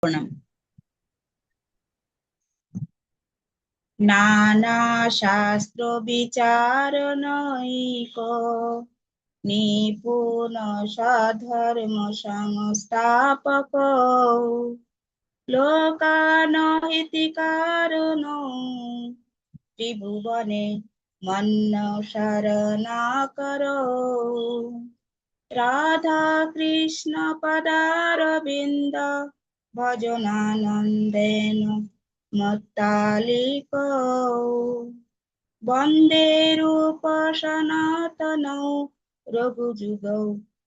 প্রণাম। নানা শাস্ত্র বিচারণৈক নিপুণ স্বধর্ম সংস্থাপক লোকানহিতকারণ ত্রিভুবনে মন্ন শরণাকর রাধা কৃষ্ণ পদারবিন্দ ভজনানন্দেন মত্তালিক বন্দে রূপ সনাতনৌ রঘুযুগৌ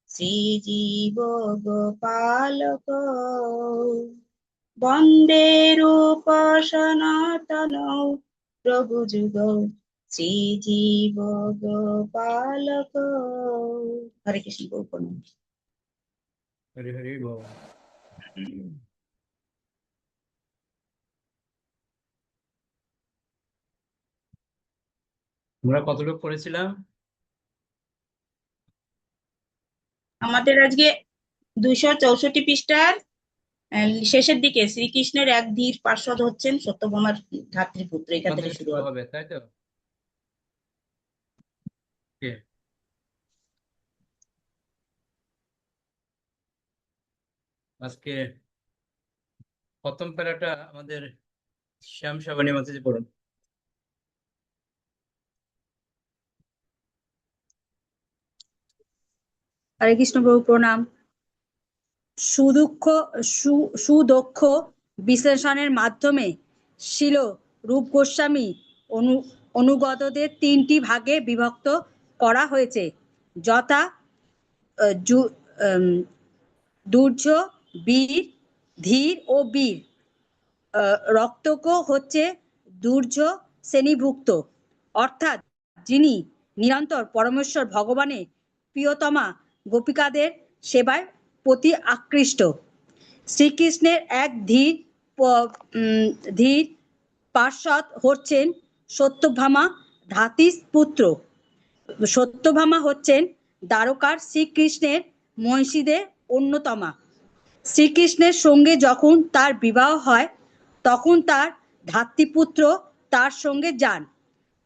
শ্রীজীব গোপালক বন্দে রূপ সনাতনৌ রঘুযুগৌ শ্রীজীব গোপালক। হরে কৃষ্ণ গৌর। হরি হরি বল। আমরা কতটুকু পড়েছিলাম? আমাদের আজকে 264 পৃষ্ঠার শেষের দিকে শ্রীকৃষ্ণের এক ধীর পার্ষদ হচ্ছেন সত্যভামার ধাত্রীপুত্র, এখান থেকে শুরু হবে। তাই তো? আজকে প্রথম প্যারাটা আমাদের শ্যাম সাবানী মাঝে পড়ুন। হরে কৃষ্ণ প্রভু প্রণাম। সুদক্ষ বিশ্লেষণের মাধ্যমে শিল রূপ গোস্বামী অনুগতদের 3টি ভাগে বিভক্ত করা হয়েছে, যথা দুর্য, বীর, ধীর ও বীর। রক্তক হচ্ছে দুর্য শ্রেণীভুক্ত, অর্থাৎ যিনি নিরন্তর পরমেশ্বর ভগবানের প্রিয়তমা গোপিকাদের সেবায় প্রতি আকৃষ্ট। শ্রীকৃষ্ণের এক ধীর পার্ষদ হচ্ছেন সত্যভামা ধাত্রীর পুত্র। সত্যভামা হচ্ছেন দ্বারকার শ্রীকৃষ্ণের মহিষীদের অন্যতমা। শ্রীকৃষ্ণের সঙ্গে যখন তার বিবাহ হয় তখন তার ধাত্রীপুত্র তার সঙ্গে যান,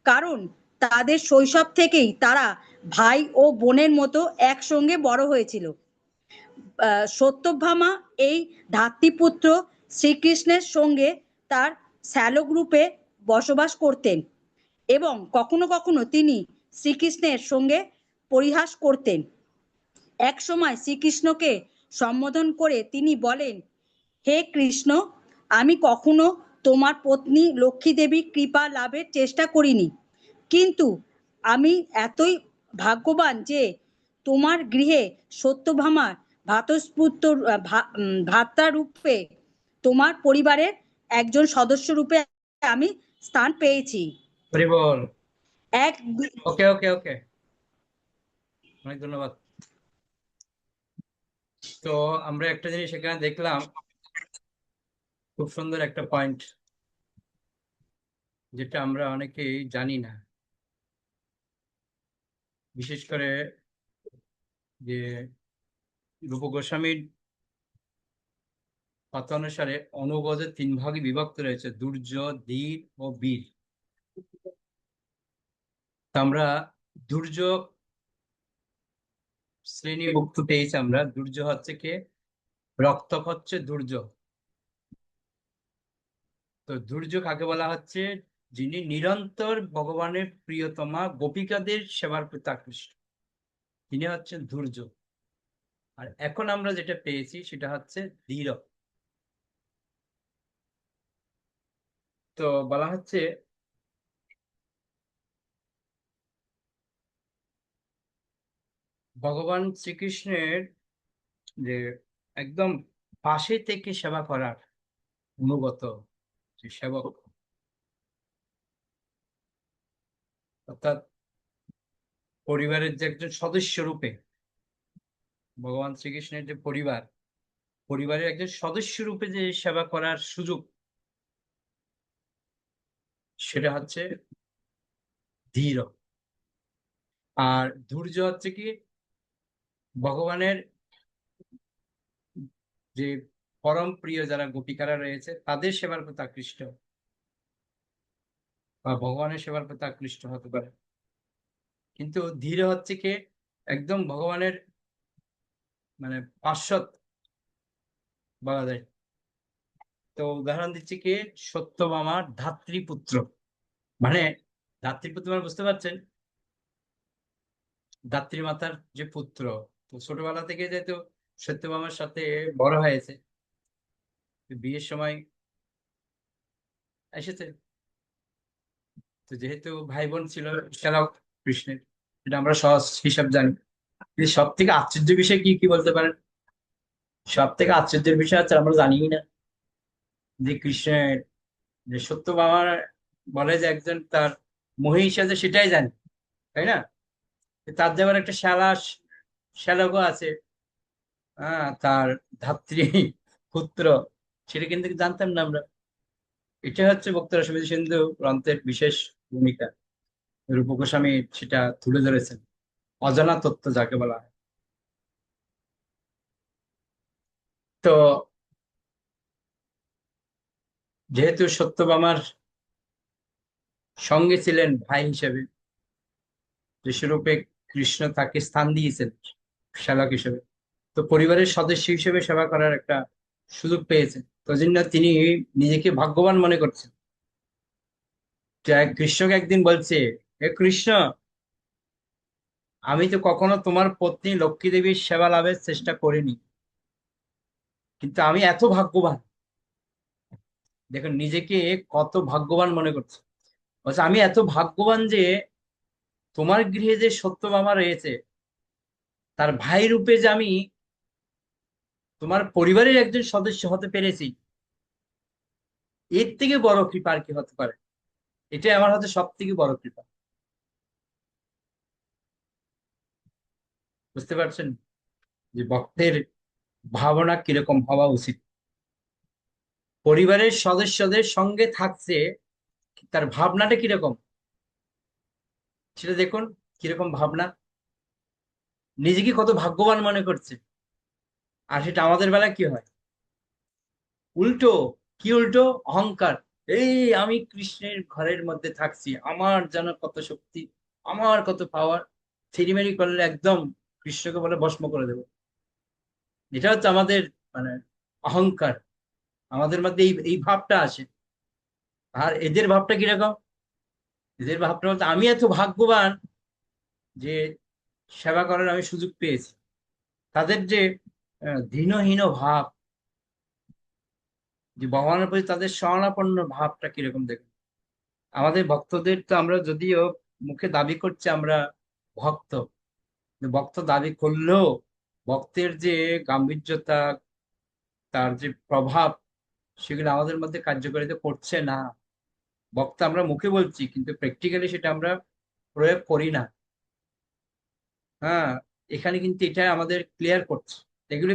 কারণ তাদের শৈশব থেকেই তারা ভাই ও বোনের মতো একসঙ্গে বড় হয়েছিল। সত্যভামা এই ধাত্রীপুত্র শ্রীকৃষ্ণের সঙ্গে তার শ্যালক রূপে বসবাস করতেন এবং কখনো কখনো তিনি শ্রীকৃষ্ণের সঙ্গে পরিহাস করতেন। এক সময় শ্রীকৃষ্ণকে সম্বোধন করে তিনি বলেন, হে কৃষ্ণ, আমি কখনো তোমার পত্নী লক্ষ্মী দেবী কৃপা লাভের চেষ্টা করিনি, কিন্তু আমি এতই ভাগ্যবান যে তোমার গৃহে সত্যভামার ভ্রাতা রূপে তোমার পরিবারের একজন সদস্য রূপে আমি স্থান পেয়েছি। ওকে ওকে ওকে, অনেক ধন্যবাদ। তো আমরা একটা জিনিস এখানে দেখলাম, খুব সুন্দর একটা পয়েন্ট, যেটা আমরা অনেকেই জানি না। বিশেষ করে যে রূপ গোস্বামীর কথা অনুসারে অনুগদের 3 ভাগে বিভক্ত রয়েছে, দুর্য, ধীর ও বীর। আমরা দুর্য শ্রেণীভুক্ত পেয়েছি। আমরা দুর্য হচ্ছে কে? রক্তক হচ্ছে দুর্য। তো দুর্য কাকে বলা হচ্ছে? যিনি নিরন্তর ভগবানের প্রিয়তমা গোপিকাদের সেবার প্রতি আকৃষ্ট, তিনি হচ্ছেন দুর্য। আর এখন আমরা যেটা পেয়েছি সেটা হচ্ছে ধীর। তো বলা হচ্ছে ভগবান শ্রীকৃষ্ণের যে একদম পাশে থেকে সেবা করার অনুগত যে সেবক, অর্থাৎ পরিবারের যে একজন সদস্য রূপে, ভগবান শ্রীকৃষ্ণের যে পরিবারের একজন সদস্য রূপে যে সেবা করার সুযোগ, সেটা হচ্ছে ধীর। আর ধৈর্য হচ্ছে কি? ভগবানের যে পরম প্রিয় যারা গোপিকারা রয়েছে তাদের সেবার প্রতি আকৃষ্ট বা ভগবানের সেবার প্রতি আকৃষ্ট হতে পারে। কিন্তু ধীরে হচ্ছে কে একদম ভগবানের মানে পার্শ্বদ বলা যায়। তো উদাহরণ দিচ্ছি কে, সত্যভামার ধাত্রীপুত্র, মানে ধাত্রীপুত্র মানে বুঝতে পারছেন, ধাত্রী মাতার যে পুত্র। তো ছোটবেলা থেকে যেহেতু সত্যভামার সাথে বড় হয়েছে, বিয়ের সময় এসেছে। তো যেহেতু ভাই বোন ছিল সেটাও কৃষ্ণের, এটা আমরা সহজ হিসাব জানি। কিন্তু সব থেকে আশ্চর্য বিষয় কি কি বলতে পারেন? সব থেকে আশ্চর্যের বিষয় হচ্ছে আমরা জানি না যে কৃষ্ণের যে সত্যভামার বলে যে একজন তার মহিষী আছে, সেটাই জানি, তাই না? তার যে আবার একটা শ্যালকও আছে, তার ধাত্রী পুত্র, সেটা কিন্তু জানতাম না আমরা। এটা হচ্ছে ভক্ত রসবিধি সিন্ধু গ্রন্থের বিশেষ ভূমিকা। রূপ গোস্বামী সেটা তুলে ধরেছেন, অজানা তত্ত্ব যাকে বলা হয়। তো যেহেতু সত্যভামার সঙ্গে ছিলেন ভাই হিসেবে, যে স্বরূপে কৃষ্ণ তাকে স্থান দিয়েছেন শ্যালক হিসেবে, তো পরিবারের সদস্য হিসেবে সেবা করার একটা সুযোগ পেয়েছেন। তো জন্য তিনি নিজেকে ভাগ্যবান মনে করছেন। যে কৃষ্ণকে একদিন বলছে, হে কৃষ্ণ, আমি তো কখনো তোমার পত্নী লক্ষ্মী দেবীর সেবা লাভের চেষ্টা করিনি, কিন্তু আমি এত ভাগ্যবান। দেখুন নিজেকে কত ভাগ্যবান মনে করছে। বলছে আমি এত ভাগ্যবান যে তোমার গৃহে যে সত্যভামা রয়েছে, তার ভাই রূপে যে আমি তোমার পরিবারের একজন সদস্য হতে পেরেছি, এর থেকে বড় কৃপা আর কি হতে পারে? এটাই আমার হাতে সব থেকে বড় কৃপা। বুঝতে পারছেন যে ভক্তের ভাবনা কিরকম হওয়া উচিত? পরিবারের সদস্যদের সঙ্গে থাকছে, তার ভাবনাটা কিরকম সেটা দেখুন। কিরকম ভাবনা, নিজেকে কত ভাগ্যবান মনে করছে। আর সেটা আমাদের বেলা কি হয়? উল্টো। কি উল্টো? অহংকার। এই আমি কৃষ্ণের ঘরের মধ্যে থাকছি, আমার যেন কত শক্তি, আমার কত পাওয়ার, থেরিমেরি করলে একদম কৃষ্ণকে বলে ভস্ম করে দেবো। এটা হচ্ছে আমাদের মানে অহংকার। আমাদের মধ্যে এই ভাবটা আসে। আর এদের ভাবটা কিরকম? এদের ভাবটা হচ্ছে আমি এত ভাগ্যবান যে সেবা করার আমি সুযোগ পেয়েছি। তাদের যে দীনহীন ভাব, যে ভগবানের প্রতি তাদের শরণাপন্ন ভাবটা কিরকম দেখুন। আমাদের ভক্তদের তো আমরা যদিও মুখে দাবি করছি আমরা ভক্ত, কিন্তু ভক্ত দাবি করলেও ভক্তের যে গাম্ভীর্যতা, তার যে প্রভাব, সেগুলো আমাদের মধ্যে কার্যকারিতা করছে না। ভক্ত আমরা মুখে বলছি, কিন্তু প্র্যাকটিক্যালি সেটা আমরা প্রয়োগ করি না। হ্যাঁ, এখানে কিন্তু এটা আমাদের ক্লিয়ার করছে। এগুলি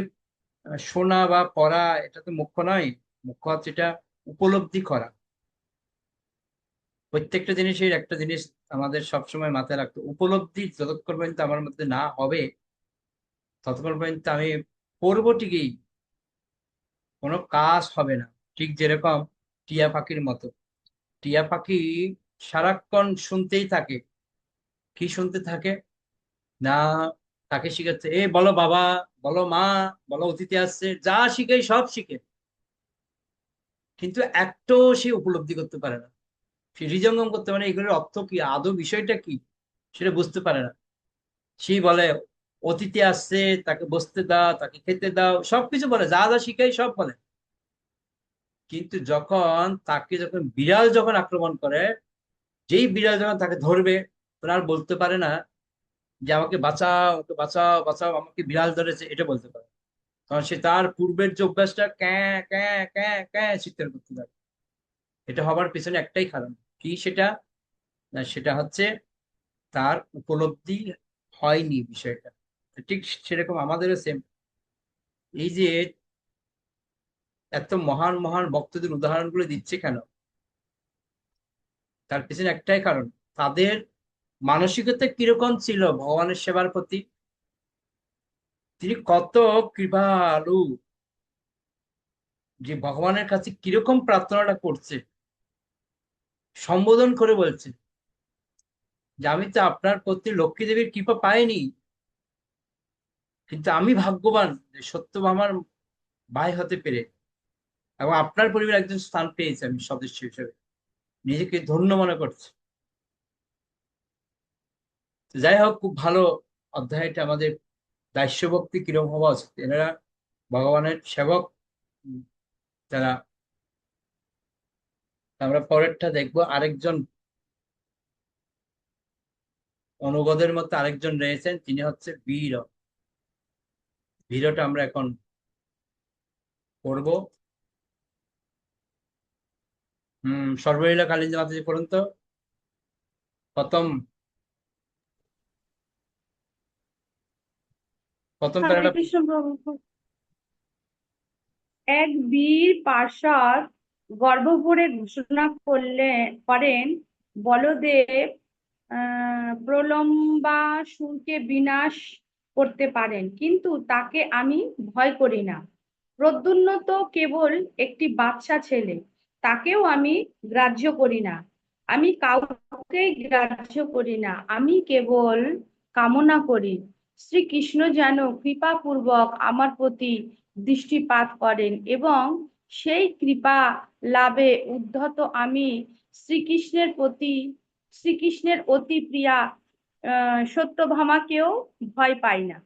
শোনা বা পড়া এটা তো মুখ্য নয়, মুখ্য হচ্ছে এটা উপলব্ধি করা। প্রত্যেকটা জিনিসের একটা জিনিস আমাদের সবসময় মাথায় রাখতে, উপলব্ধি যতক্ষণ পর্যন্ত আমার মধ্যে না হবে, ততক্ষণ পর্যন্ত আমি করবো ঠিকই, কোনো কাজ হবে না। ঠিক যেরকম টিয়া পাখির মতো, টিয়া পাখি সারাক্ষণ শুনতেই থাকে। কি শুনতে থাকে? না, তাকে শিখাচ্ছে, এ বলো বাবা, বলো মা, বলো অতিথি আসছে, যা শিখে সব শিখে, কিন্তু একটাও সে উপলব্ধি করতে পারে না। সে হৃদয়ঙ্গম করতে পারে না, এগুলোর অর্থ কি, আদৌ বিষয়টা কি, সেটা বুঝতে পারে না। সেই বলে অতিথি আসছে, তাকে বসতে দাও, তাকে খেতে দাও, সবকিছু বলে, যা যা শিখাই সব বলে। কিন্তু যখন বিড়াল যখন আক্রমণ করে, যেই বিড়াল যখন তাকে ধরবে, তখন আর বলতে পারে না যে আমাকে বাঁচাও, আমাকে বাঁচাও, বাঁচাও, আমাকে বিড়াল ধরেছে, এটা বলতে পারে। তখন সে তার পূর্বের যে অভ্যাসটা, ক্যাঁ ক্যাঁ ক্যাঁ ক্যাঁ চিৎকার করতে থাকে। এটা হবার পিছনে একটাই কারণ, কি সেটা? না, সেটা হচ্ছে তার উপলব্ধি হয়নি বিষয়টা। ঠিক সেরকম আমাদেরও সেম। এই যে এত মহান মহান ভক্তদের উদাহরণগুলো দিচ্ছে কেন? তার পিছনে একটাই কারণ, তাদের মানসিকতা কিরকম ছিল ভগবানের সেবার প্রতি। তিনি কত কৃপালু, যে ভগবানের কাছে কিরকম প্রার্থনাটা করছে, সম্বোধন করে বলছে যে আমি তো আপনার প্রতি লক্ষ্মী দেবীর কৃপা পাইনি, কিন্তু আমি ভাগ্যবান যে সত্যভামার ভাই হতে পেরে, এবং আপনার পরিবারে একজন স্থান পেয়েছে, আমি সদস্য হিসেবে নিজেকে ধন্য মনে করছি। তো যাই হোক, খুব ভালো অধ্যায়টা আমাদের দাস্যভক্তি কিরকম হওয়া উচিত। এনারা ভগবানের সেবক, উম, যারা। আমরা পরেরটা দেখবো, আরেকজন অনুগদের মধ্যে আরেকজন রয়েছেন, তিনি হচ্ছে বীর। বীরটা আমরা এখন পড়বো। সর্বলীলা কালীন মাতাজি পড়ুন তো প্রথম প্রথম হরে প্যারাটা। কৃষ্ণ প্রভু। এক বীর পার্ষদ গর্ব ভরে ঘোষণা করেন, বলদেব প্রলম্বাসুরকে বিনাশ করতে পারেন, কিন্তু তাকে আমি ভয় করি না। প্রদ্যুম্ন তো কেবল একটি বাচ্চা ছেলে, তাকেও আমি গ্রাহ্য করি না। আমি কাউকেই গ্রাহ্য করি না, আমি কেবল কামনা করি শ্রীকৃষ্ণ যেন কৃপাপূর্বক আমার প্রতি দৃষ্টিপাত করেন, এবং সেই কৃপা লাভে উদ্ধত আমি শ্রীকৃষ্ণের অতি প্রিয়া সত্যভামাকেও ভয় পাই না।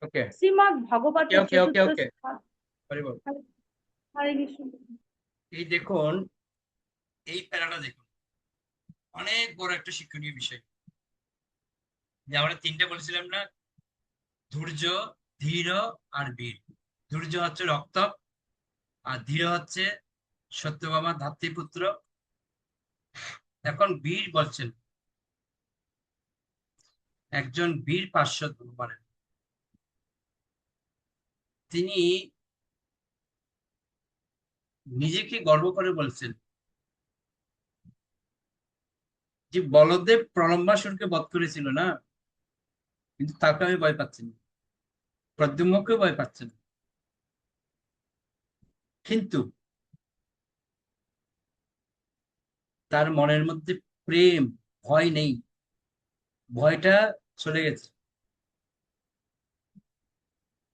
ওকে, শ্রীমদ্ ওকে, ভগবতের ওকে, ওকে, চতুর্থ ওকে। হরি বল। হরে কৃষ্ণ। এই দেখুন, এই প্যারাটা দেখুন, অনেক বড় একটা শিক্ষণীয় বিষয়। যে আমরা তিনটে বলেছিলাম না, ধৈর্য, ধীর আর বীর। ধৈর্য হচ্ছে রক্তক, আর ধীর হচ্ছে সত্যভামা ধাত্রীপুত্র। এখন বীর বলছেন, একজন বীর পার্শ্বদ ভগবানের, তিনি নিজেকে গর্ব করে বলছেন যে বলদেব প্রলম্বাসুরকে বধ করেছিল না, কিন্তু তাকে আমি ভয় পাচ্ছি না, প্রদ্যুম্নকেও ভয় পাচ্ছে না। কিন্তু তার মনের মধ্যে প্রেম, ভয় নেই, ভয়টা চলে গেছে।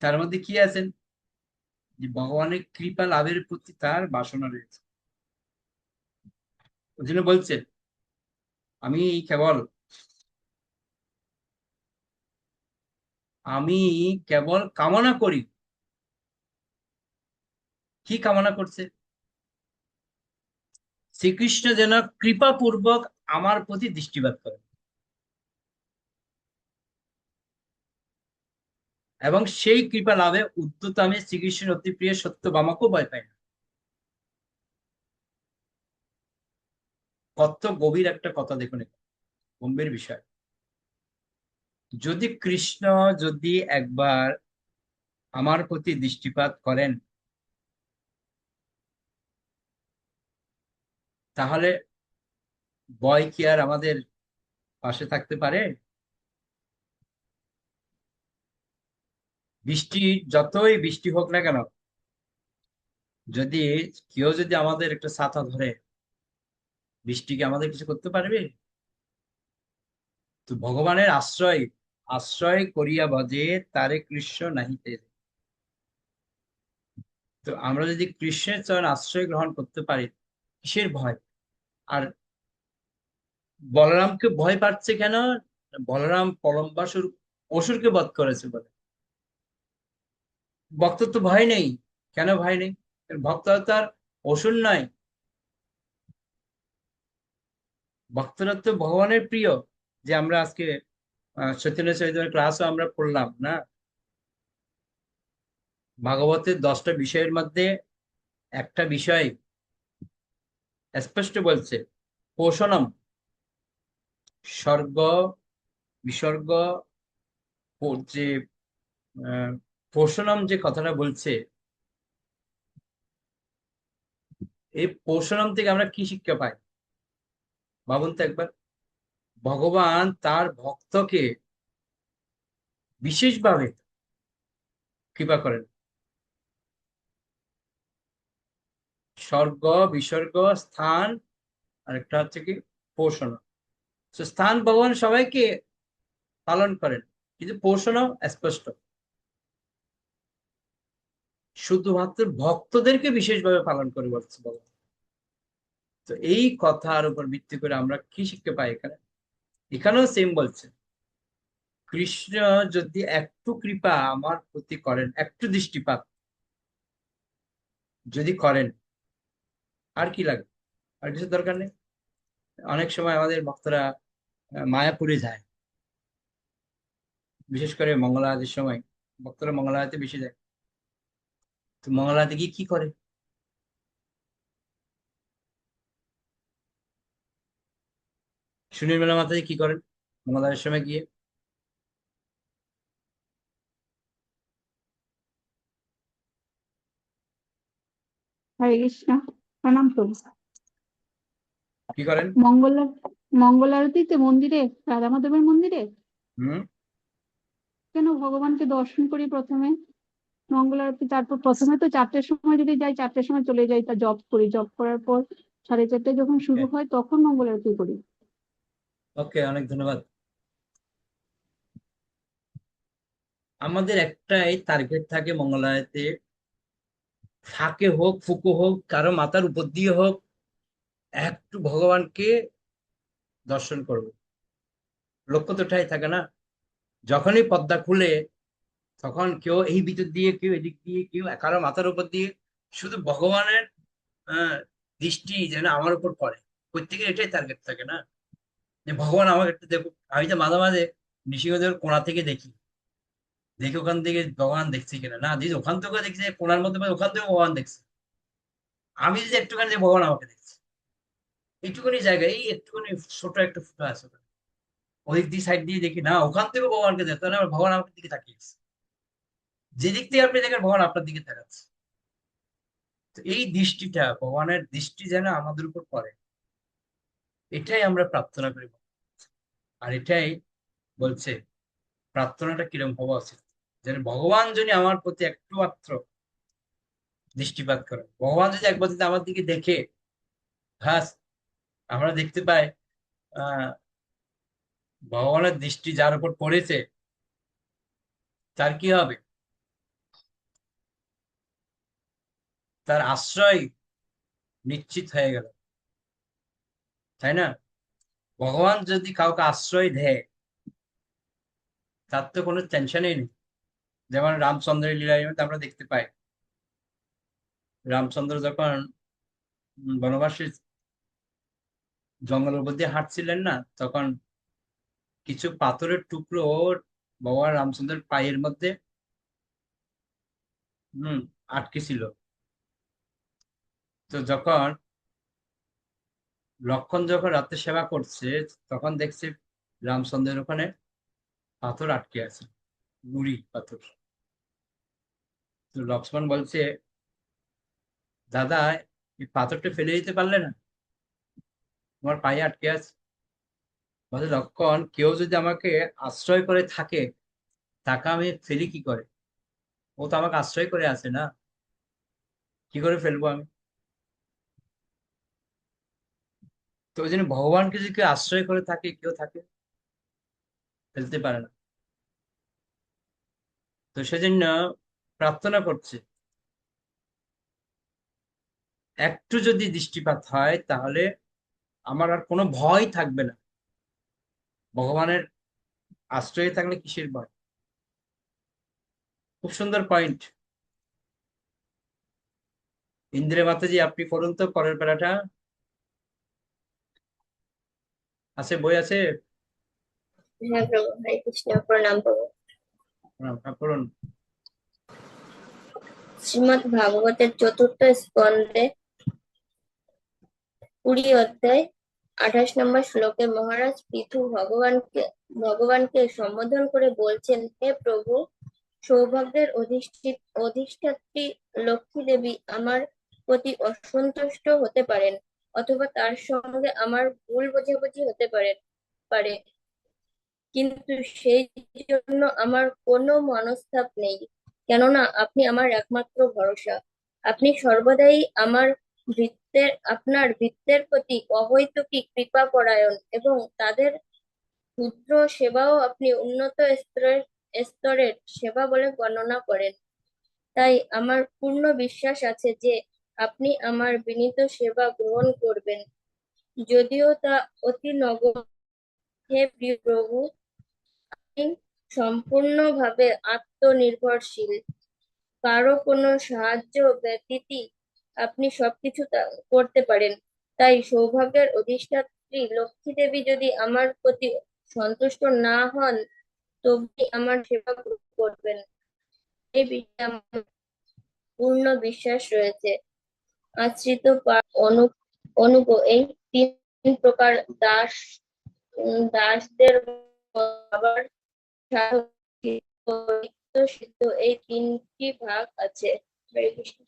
তার মধ্যে কি আছেন, যে ভগবানের কৃপা লাভের প্রতি তার বাসনা রয়েছে। ওই জন্য বলছেন, আমি কেবল আমি কেবল কামনা করি। কি কামনা করছে? শ্রীকৃষ্ণ যেন কৃপাপূর্বক আমার প্রতি দৃষ্টিপাত করে, এবং সেই কৃপা লাভে উদ্যত আমি শ্রীকৃষ্ণের অতি প্রিয় সত্যভামাকেও ভয় পাই না। কত গভীর একটা কথা দেখুন, গম্ভীর বিষয়। যদি কৃষ্ণ যদি একবার আমার প্রতি দৃষ্টিপাত করেন, তাহলে ভয় কি আর আমাদের পাশে থাকতে পারে? বৃষ্টি, যতই বৃষ্টি হোক না কেন, যদি কেউ যদি আমাদের একটা ছাতা ধরে, বৃষ্টি কি আমাদের কিছু করতে পারবে? তো ভগবানের আশ্রয় আশ্রয় করিয়া ভজে তারে কৃষ্ণ নাহিতে। তো আমরা যদি কৃষ্ণের চরণ আশ্রয় গ্রহণ করতে পারি, কিসের ভয়? আর বলরামকে ভয় পাচ্ছে কেন? বলরাম প্রলম্বাসুর অসুরকে বধ করেছে বলে। ভক্তর তো ভয় নেই। কেন ভয় নেই? ভক্ত তার অসুর নয়, ভক্তরা তো ভগবানের প্রিয়। যে আমরা আজকে চৈতন্য চৈতন্য ক্লাসও আমরা পড়লাম না, ভাগবতের 10টা বিষয়ের মধ্যে একটা বিষয় স্পষ্ট বলছে, পোষণম, স্বর্গ বিসর্গ, যে আহ, পোষণম যে কথাটা বলছে, এই পোষণম থেকে আমরা কি শিক্ষা পাই ভাবুন তো একবার। ভগবান তার ভক্তকে বিশেষভাবে কৃপা করেন। স্বর্গ, বিসর্গ, স্থান, আর একটা হচ্ছে কি পোষণ। তো স্থান ভগবান সবাইকে পালন করেন, কিন্তু পোষণও স্পষ্ট শুধুমাত্র ভক্তদেরকে বিশেষভাবে পালন করে বলছে ভগবান। তো এই কথার উপর ভিত্তি করে আমরা কি শিখতে পাই এখানে? এখানেও সেম বলছে, কৃষ্ণ যদি একটু কৃপা আমার প্রতি করেন, একটু দৃষ্টিপাত যদি করেন, আর কি লাগে? আর কিছু দরকার নেই। অনেক সময় আমাদের ভক্তরা মায়াপুরে যায়, বিশেষ করে মঙ্গলা আরতির সময় ভক্তরা মঙ্গলা আরতি বেশি যায়। তো মঙ্গলা আরতি গিয়ে কি করে? সুনীল মাতাজি কি করেন মঙ্গলা আরতির সময় গিয়ে? হরে কৃষ্ণ, প্রণাম প্রভু। কি করেন? মঙ্গল মঙ্গল আরতিতে মন্দিরে, রাধা মাধবের মন্দিরে হুম। কেন ভগবানকে দর্শন করি প্রথমে, মঙ্গল আরতি, তারপর প্রথমে তো 4টের সময় যদি যাই, 4টের সময় চলে যাই, তা জপ করি, জপ করার পর 4:30 যখন শুরু হয় তখন মঙ্গল আরতি করি। ওকে, অনেক ধন্যবাদ। আমাদের একটাই টার্গেট থাকে মঙ্গলা আরতিতে, ফাঁকে হোক ফুকো হোক কারো মাথার উপর দিয়ে হোক, একটু ভগবানকে দর্শন করব। লক্ষ্য তো এটাই থাকে না। যখনই পর্দা খুলে তখন কেউ এই ভিতর দিয়ে, কেউ এদিক দিয়ে, কেউ কারো মাথার উপর দিয়ে, শুধু ভগবানের আহ, দৃষ্টি যেন আমার উপর পড়ে। প্রত্যেকের এটাই টার্গেট থাকে না, যে ভগবান আমাকে একটু দেখুক। আমি তো মাঝে মাঝে নৃসিংহদেবের কোণা থেকে দেখি, দেখি ওখান থেকে ভগবান দেখছি কিনা। না, দিদি ওখান থেকে দেখছি, কোণার মধ্যে ওখান থেকে ভগবান দেখছি। আমি যদি একটুখানি যে ভগবান আমাকে দেখছি, এইটুকুনি জায়গায় এই একটুখানি ছোট একটা ফুটো আছে ওখানে। ওদিক দিয়ে সাইড দিয়ে দেখি না, ওখান থেকে ভগবানকে দেখতে না, ভগবান আমার দিকে তাকিয়েছে। যেদিক থেকে আপনি দেখেন ভগবান আপনার দিকে তাকাচ্ছে। তো এই দৃষ্টিটা, ভগবানের দৃষ্টি যেন আমাদের উপর পড়ে, এটাই আমরা প্রার্থনা করি। আর এটাই বলছে প্রার্থনাটা কিরকম হওয়া উচিত, যেন ভগবান যদি আমার প্রতি একটু মাত্র দৃষ্টিপাত করে, ভগবান যদি একবার যদি আমার দিকে দেখে, ব্যাস, আমরা দেখতে পাই আহ ভগবানের দৃষ্টি যার উপর পড়েছে তার কি হবে? তার আশ্রয় নিশ্চিত হয়ে গেল, তাই না? ভগবান যদি কাউকে আশ্রয় দেয়, তার তো কোনো টেনশনই নেই। যেমন রামচন্দ্রের লীলায় আমরা দেখতে পাই, রামচন্দ্র যখন বনবাসী জঙ্গলের উপর দিয়ে হাঁটছিলেন না, তখন কিছু পাথরের টুকরো ভগবান রামচন্দ্রের পায়ের মধ্যে আটকে ছিল। তো যখন লক্ষণ যখন রাত্রে সেবা করছে, তখন দেখছে রামচন্দ্রের ওখানে পাথর আটকে আছে, নুড়ি পাথর। তো লক্ষ্মণ বলছে, দাদা এই পাথরটা ফেলে দিতে পারলে না, তোমার পায়ে আটকে আছে। বলছে লক্ষণ, কেউ যদি আমাকে আশ্রয় করে থাকে, তাকে আমি ফেলি কি করে? ও তো আমাকে আশ্রয় করে আছে না, কি করে ফেলবো আমি? তো ওই জন্য ভগবানকে যদি কেউ আশ্রয় করে থাকে, কেউ থাকে, ফেলতে পারে না। তো সেজন্য প্রার্থনা করছে, একটু যদি দৃষ্টিপাত হয় তাহলে আমার আর কোনো ভয় থাকবে না। ভগবানের আশ্রয়ে থাকলে কিসের ভয়? খুব সুন্দর পয়েন্ট। ইন্দিরা মাতাজি, আপনি পড়ুন তো পরের বেলাটা। আছে, বই আছে? হ্যাঁ প্রভু, হরে কৃষ্ণ, প্রণাম প্রভু। পড়ুন। শ্রীমদ্ ভাগবতের 4th স্কন্ধে 20 অধ্যায় 28 নম্বর শ্লোকে মহারাজ পৃথু ভগবানকে সম্বোধন করে বলছেন, হে প্রভু, সৌভাগ্যের অধিষ্ঠাত্রী লক্ষ্মী দেবী আমার প্রতি অসন্তুষ্ট হতে পারেন, অথবা তার সঙ্গে আমার ভুল বোঝাবুঝি হতে পারে, কিন্তু সেই জন্য আমার কোনো মনস্তাপ নেই, কেননা আপনি আমার একমাত্র ভরসা। আপনি সর্বদাই আমার ভৃত্যের প্রতি অহৈতুকী কৃপাপরায়ণ এবং তাদের ক্ষুদ্র সেবাও আপনি উন্নত স্তরের সেবা বলে গণনা করেন। তাই আমার পূর্ণ বিশ্বাস আছে যে আপনি আমার বিনীত সেবা গ্রহণ করবেন, যদিও তা অতি নগণ্য। হে প্রিয় প্রভু, আপনি সম্পূর্ণভাবে আত্মনির্ভরশীল। কারো কোনো সাহায্য ব্যতীত আপনি সবকিছু করতে পারেন। তাই সৌভাগ্যের অধিষ্ঠাত্রী লক্ষ্মী দেবী যদি আমার প্রতি সন্তুষ্ট না হন, তবে আমার সেবা করবেন, এই বিষয়ে আমার পূর্ণ বিশ্বাস রয়েছে। আশ্রিত অনুগ এই তিন প্রকার দাসদের আবার সাধক, সিদ্ধ এই তিনটি ভাগ আছে। হরে কৃষ্ণ।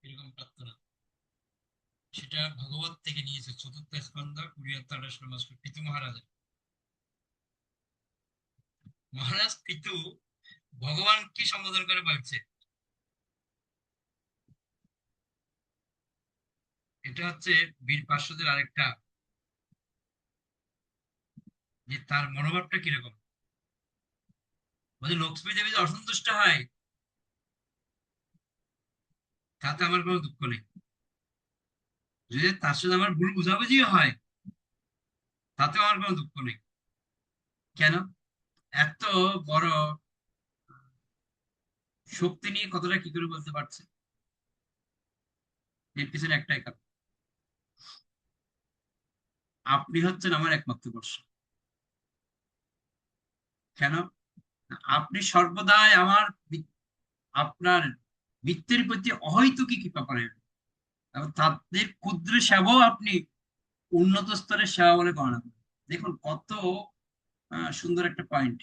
এরকম প্রার্থনা সেটা ভগবত থেকে নিয়েছে, চতুর্থ স্কন্ধ 20-28 নম্বর শ্লোক। পিতু মহারাজ পিতু ভগবান কি সম্বোধন করে বলছে, এটা হচ্ছে বীর পার্শ্বদের আরেকটা, যে তার মনোভাবটা কিরকম। বলছে লক্ষ্মী দেবী যদি অসন্তুষ্ট হয় তাতে আমার কোনো দুঃখ নেই, যদি তার সাথে আমার ভুল বুঝাবুঝিও হয় তাতেও আমার কোনো দুঃখ নেই। কেন? এত বড় শক্তি নিয়ে কথাটা কি করে বলতে পারছে? এর পিছনে একটাই কারণ, আপনি হচ্ছেন আমার একমাত্র ভরসা। কেন? আপনি সর্বদাই আপনার বৃত্তের প্রতি অহৈতুকী কৃপা করেন এবং তাদের ক্ষুদ্র সেবাও আপনি উন্নত স্তরের সেবা বলে গণনা করেন। দেখুন কত সুন্দর একটা পয়েন্ট।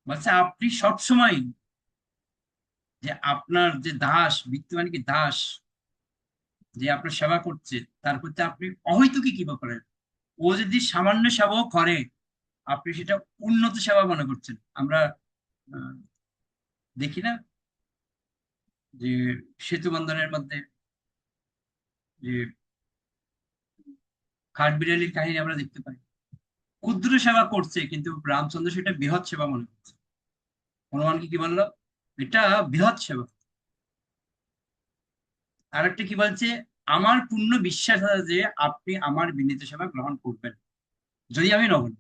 বলছে আপনি সবসময় যে আপনার যে দাস, বৃত্তি মানে কি দাস, যে আপনার সেবা করছে তার প্রতি আপনি অহৈতুকী কৃপা করেন। ও যদি সামান্য সেবাও করে আপনি সেটা উন্নত সেবা মনে করছেন। আমরা আহ, দেখি না যে সেতু বন্ধনের মধ্যে যে কাঠবিড়ালির কাহিনী আমরা দেখতে পাই, ক্ষুদ্র সেবা করছে কিন্তু রামচন্দ্র সেটা বৃহৎ সেবা মনে করছে। হনুমানকে কি বললো? এটা বৃহৎ সেবা। আর একটা কি বলছে, আমার পূর্ণ বিশ্বাস আছে যে আপনি আমার বিনীত সেবা গ্রহণ করবেন, যদি আমি নগণ্য।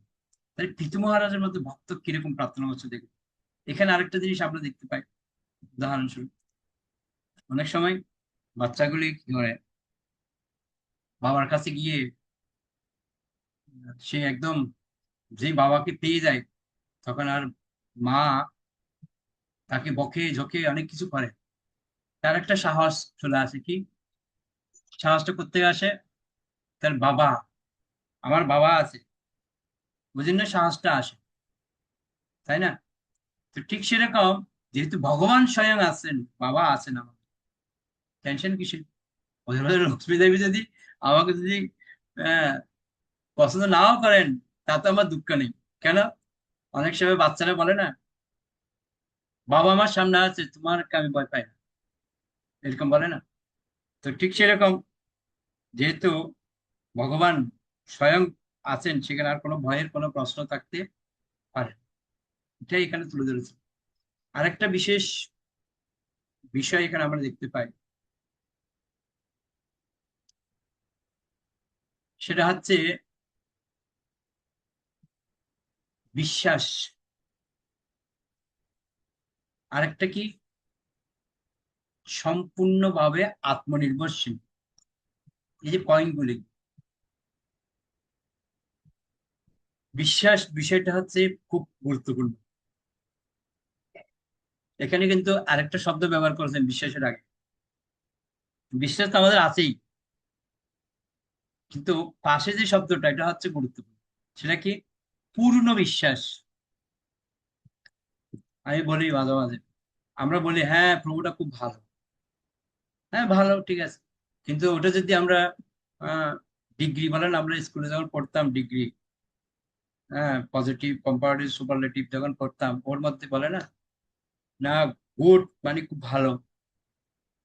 তাহলে পিতু মহারাজের মধ্যে ভক্ত কিরকম প্রার্থনা করছে দেখুন। এখানে আরেকটা জিনিস আমরা দেখতে পাই, উদাহরণস্বরূপ অনেক সময় বাচ্চাগুলি কি করে, বাবার কাছে গিয়ে সে একদম যে বাবাকে পেয়ে যায় তখন আর মা তাকে বকে ঝোঁকে অনেক কিছু করে, তার একটা সাহস চলে আসে। কি সাহসটা করতে আসে? তার বাবা, আমার বাবা আছে, বুঝেন না, সাহসটা আসে, তাই না? তো ঠিক সেরকম যেহেতু ভগবান স্বয়ং আছেন, বাবা আছেন, আমার টেনশন কিসের? ওদের মধ্যে লক্ষ্মী দেবী যদি আমাকে যদি আহ পছন্দ নাও করেন তাতে আমার দুঃখ নেই। কেন? অনেক সময় বাচ্চারা বলে না, বাবা আমার সামনে আছে তোমারকে আমি ভয় পাই না, এরকম বলে না? তো ঠিক সেরকম যেহেতু ভগবান স্বয়ং আছেন, সেখানে আর কোনো ভয়ের কোনো প্রশ্ন থাকতে পারে না। এটাই এখানে তুলে ধরেছে। আরেকটা বিশেষ বিষয় এখানে আমরা দেখতে পাই, সেটা হচ্ছে বিশ্বাস। আরেকটা কি? সম্পূর্ণভাবে আত্মনির্ভরশীল। এই যে পয়েন্টগুলি, বিশ্বাস বিষয়টা হচ্ছে খুব গুরুত্বপূর্ণ। এখানে কিন্তু আরেকটা শব্দ ব্যবহার করেছেন বিশ্বাসের আগে। বিশ্বাস তো আমাদের আছেই, কিন্তু পাশে যে শব্দটা এটা হচ্ছে গুরুত্বপূর্ণ। সেটা কি? পূর্ণ বিশ্বাস। আমি বলি মাঝে মাঝে, আমরা বলি হ্যাঁ প্রভুটা খুব ভালো, হ্যাঁ ভালো ঠিক আছে, কিন্তু ওটা যদি আমরা ডিগ্রি বলেন, আমরা স্কুলে যখন পড়তাম ডিগ্রি, হ্যাঁ, পজিটিভ কম্পারেটিভ সুপারলেটিভ যখন পড়তাম, ওর মধ্যে বলে না, না গুড মানে খুব ভালো,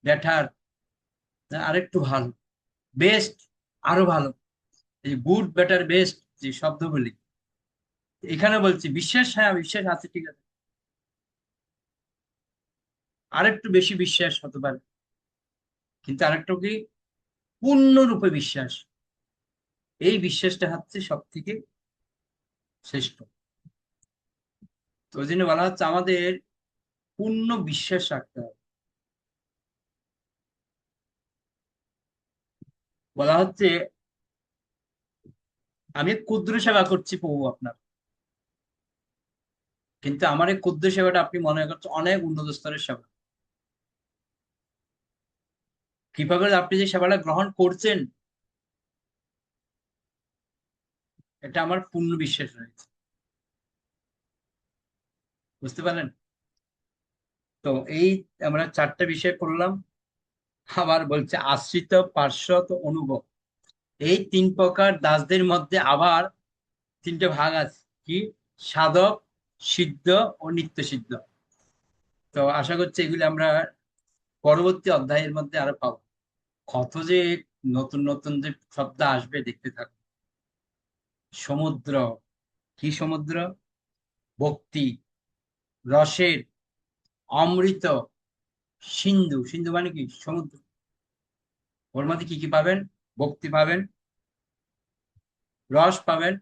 বেটার আরেকটু ভালো, বেস্ট আরো ভালো। এই গুড বেটার বেস্ট যে শব্দগুলি এখানে বলছি, বিশ্বাস, হ্যাঁ বিশ্বাস আছে ঠিক আছে, আরেকটু বেশি বিশ্বাস হতে পারে, কিন্তু আরেকটু কি, পূর্ণরূপে বিশ্বাস, এই বিশ্বাসটা হচ্ছে সব থেকে শ্রেষ্ঠ। তো ওই জন্য বলা হচ্ছে আমাদের পূর্ণ বিশ্বাস রাখতে হবে। বলা হচ্ছে আমি ক্ষুদ্র সেবা করছি প্রভু আপনার, কিন্তু আমার এই ক্ষুদ্র সেবাটা আপনি মনে করছেন অনেক উন্নত স্তরের সেবা। কিভাবে আপনি যে সেবাটা গ্রহণ করছেন, এটা আমার পূর্ণ বিশ্বাস রয়েছে। বুঝতে পারলেন? তো এই আমরা 4টা বিষয় পড়লাম। আবার বলছে আশ্রিত, পার্শ্বদ, অনুভব, এই 3 প্রকার দাসদের মধ্যে আবার 3টে ভাগ আছে, কি? সাধক, সিদ্ধ ও নিত্য সিদ্ধ। তো আশা করছি এগুলি আমরা পরবর্তী অধ্যায়ের মধ্যে আরো পাবো। কত যে নতুন নতুন যে শব্দ আসবে দেখতে থাকো। সমুদ্র, কি সমুদ্র? ভক্তি, রসের, অমৃত, সিন্ধু, সিন্ধু মানে কি? সমুদ্র। ওর মধ্যে কি কি পাবেন? ভক্তি পাবেন, রস পাবেন,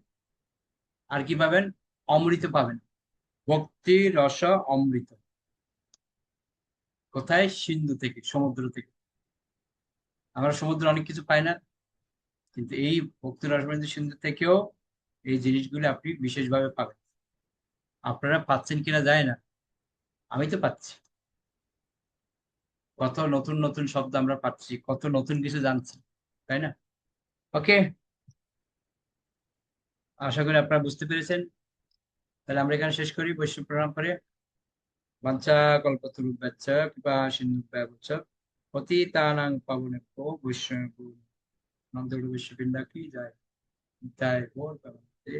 আর কি পাবেন? অমৃত পাবেন। ভক্তি, রস, অমৃত কোথায়? সিন্ধু থেকে, সমুদ্র থেকে। আমরা সমুদ্র অনেক কিছু পাই না, কিন্তু এই ভক্তি, রস, অমৃত, সিন্ধু থেকেও এই জিনিসগুলো আপনি বিশেষভাবে পাবেন। আপনারা পাচ্ছেন কিনা যায় না, আমি তো পাচ্ছি। কত নতুন নতুন শব্দ আমরা পাচ্ছি, কত নতুন কিছু জানছি, তাই না? ওকে, আশা করি আপনারা বুঝতে পেরেছেন। তাহলে আমরা এখানে শেষ করি বৈষ্ণব প্রণাম করে। বাঞ্ছা কল্পতরুভ্যশ্চ কৃপা সিন্ধুভ্যেব চ পতিতানাং পাবনেভ্যো বৈষ্ণব নন্দ বিশ্ববৃন্দা কি যায়, জয় গৌর প্রেমানন্দে।